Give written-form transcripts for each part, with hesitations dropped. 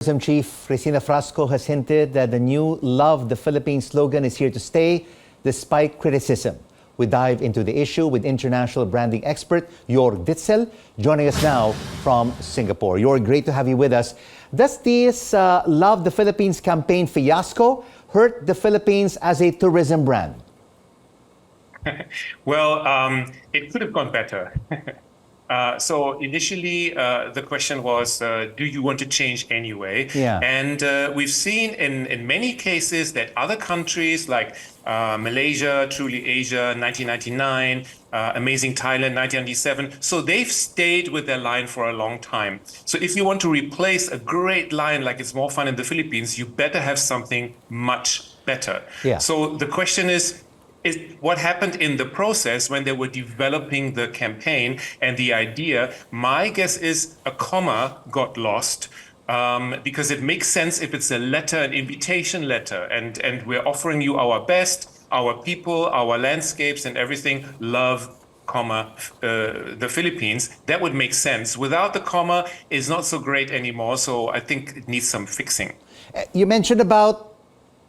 Tourism Chief Christina Frasco has hinted that the new Love the Philippines slogan is here to stay despite criticism. We dive into the issue with international branding expert Jörg Dietzel, joining us now from Singapore. Jörg, great to have you with us. Does this Love the Philippines campaign fiasco hurt the Philippines as a tourism brand? Well, it could have gone better. So initially, the question was, do you want to change anyway? Yeah. And we've seen in many cases that other countries like Malaysia, Truly Asia, 1999, Amazing Thailand, 1997. So they've stayed with their line for a long time. So if you want to replace a great line like It's More Fun in the Philippines, you better have something much better. Yeah. So the question is what happened in the process when they were developing the campaign and the idea. My guess is a comma got lost because it makes sense if it's a letter, an invitation letter, and we're offering you our best, our people, our landscapes and everything, love, comma, the Philippines. That would make sense. Without the comma, it's not so great anymore. So I think it needs some fixing. You mentioned about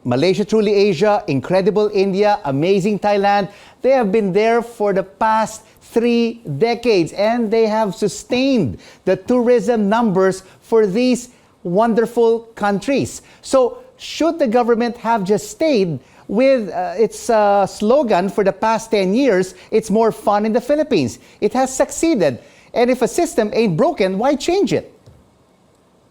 Malaysia, Truly Asia, Incredible India, Amazing Thailand. They have been there for the past 3 decades and they have sustained the tourism numbers for these wonderful countries. So should the government have just stayed with its slogan for the past 10 years, It's More Fun in the Philippines? It has succeeded. And if a system ain't broken, why change it?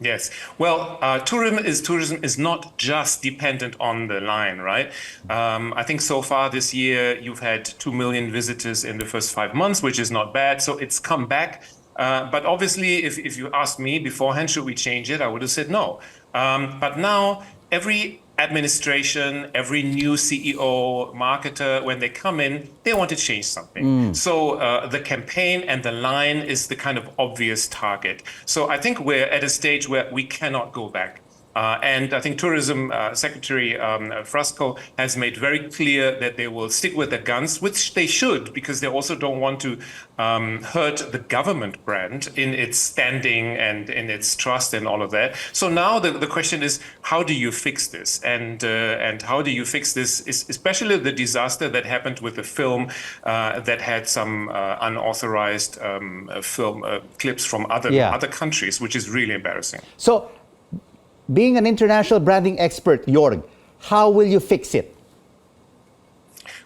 Yes. Well, tourism is not just dependent on the line, right? I think so far this year, you've had 2 million visitors in the first 5 months, which is not bad. So it's come back. But obviously, if you asked me beforehand, should we change it? I would have said no. But now every administration, every new CEO, marketer, when they come in, they want to change something. So the campaign and the line is the kind of obvious target. So I think we're at a stage where we cannot go back. And I think Tourism Secretary Frasco has made very clear that they will stick with their guns, which they should, because they also don't want to hurt the government brand in its standing and in its trust and all of that. So now the question is, how do you fix this? And how do you fix this, especially the disaster that happened with the film that had some unauthorized film clips from other countries, which is really embarrassing. So, being an international branding expert, Jörg, how will you fix it?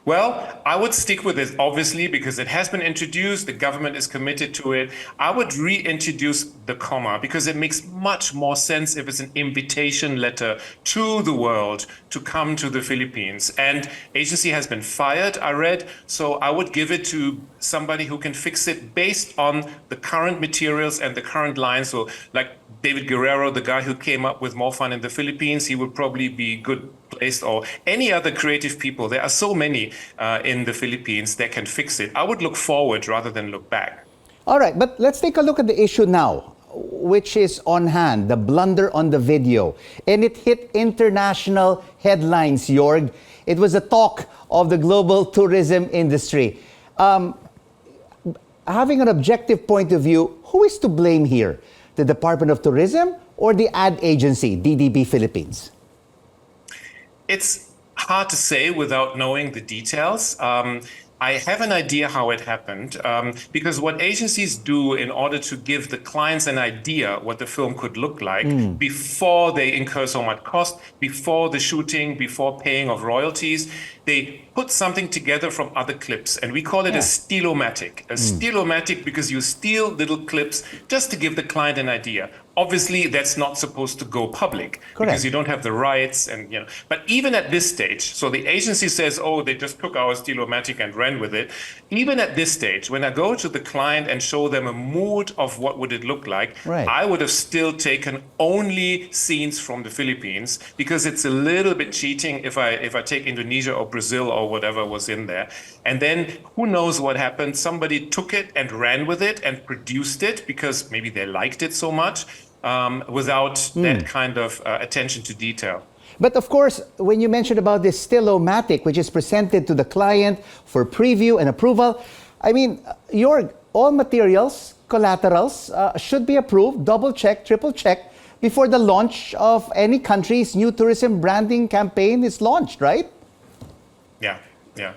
Well, I would stick with it, obviously, because it has been introduced. The government is committed to it. I would reintroduce the comma because it makes much more sense if it's an invitation letter to the world to come to the Philippines. And agency has been fired, I read. So I would give it to somebody who can fix it based on the current materials and the current lines. So like David Guerrero, the guy who came up with More Fun in the Philippines, he would probably be good placed, or any other creative people. There are so many in the Philippines that can fix it. I would look forward rather than look back. All right, but let's take a look at the issue now, which is on hand, the blunder on the video. And it hit international headlines, Jörg. It was a talk of the global tourism industry. Having an objective point of view, who is to blame here? The Department of Tourism or the ad agency, DDB Philippines? It's hard to say without knowing the details. I have an idea how it happened, because what agencies do in order to give the clients an idea what the film could look like before they incur so much cost, before the shooting, before paying of royalties, they put something together from other clips, and we call it a stylomatic. A stylomatic because you steal little clips just to give the client an idea. Obviously, that's not supposed to go public. Correct. Because you don't have the rights, and But even at this stage, so the agency says, "Oh, they just took our stylomatic and ran with it." Even at this stage, when I go to the client and show them a mood of what would it look like, I would have still taken only scenes from the Philippines, because it's a little bit cheating if I take Indonesia or Brazil or whatever was in there. And then who knows what happened? Somebody took it and ran with it and produced it because maybe they liked it so much. Without that kind of attention to detail. But of course, when you mentioned about this stylomatic, which is presented to the client for preview and approval, I mean, all materials, collaterals should be approved, double check, triple check before the launch of any country's new tourism branding campaign is launched, right? Yeah, yeah.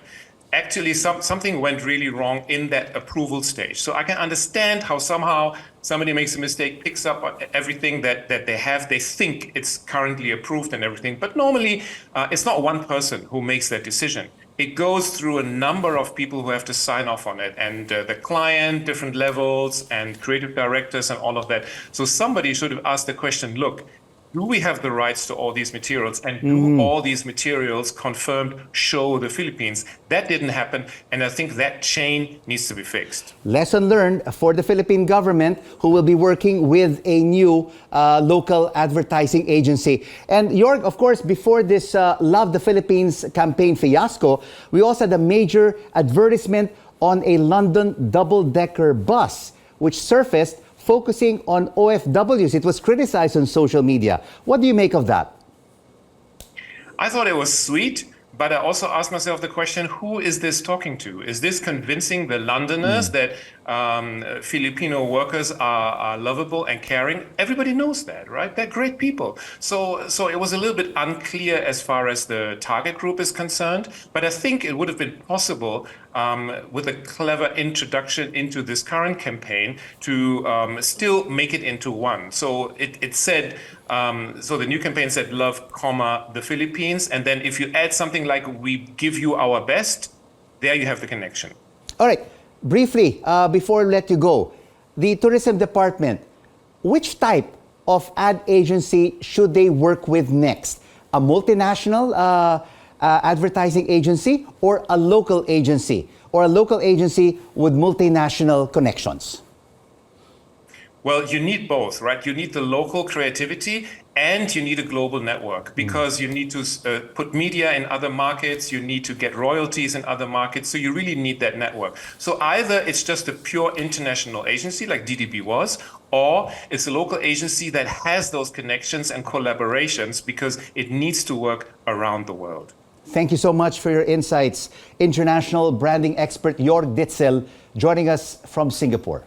Actually, something went really wrong in that approval stage. So I can understand how somehow somebody makes a mistake, picks up on everything that they have. They think it's currently approved and everything. But normally, it's not one person who makes that decision. It goes through a number of people who have to sign off on it, and the client, different levels, and creative directors, and all of that. So somebody should have asked the question, look, do we have the rights to all these materials, and do all these materials confirmed show the Philippines? That didn't happen, and I think that chain needs to be fixed. Lesson learned for the Philippine government, who will be working with a new local advertising agency. And Jörg, of course, before this Love the Philippines campaign fiasco, we also had a major advertisement on a London double-decker bus, which surfaced focusing on OFWs. It was criticized on social media. What do you make of that? I thought it was sweet, but I also asked myself the question, who is this talking to? Is this convincing the Londoners that Filipino workers are lovable and caring? Everybody knows that, right? They're great people. So it was a little bit unclear as far as the target group is concerned, but I think it would have been possible with a clever introduction into this current campaign to still make it into one. So it said, so the new campaign said love, comma, the Philippines. And then if you add something like we give you our best, there you have the connection. All right. Briefly, before we let you go, the tourism department, which type of ad agency should they work with next? A multinational advertising agency, or a local agency? Or a local agency with multinational connections? Well, you need both, right? You need the local creativity and you need a global network, because you need to put media in other markets, you need to get royalties in other markets, so you really need that network. So either it's just a pure international agency like DDB was, or it's a local agency that has those connections and collaborations because it needs to work around the world. Thank you so much for your insights. International branding expert Jörg Dietzel joining us from Singapore.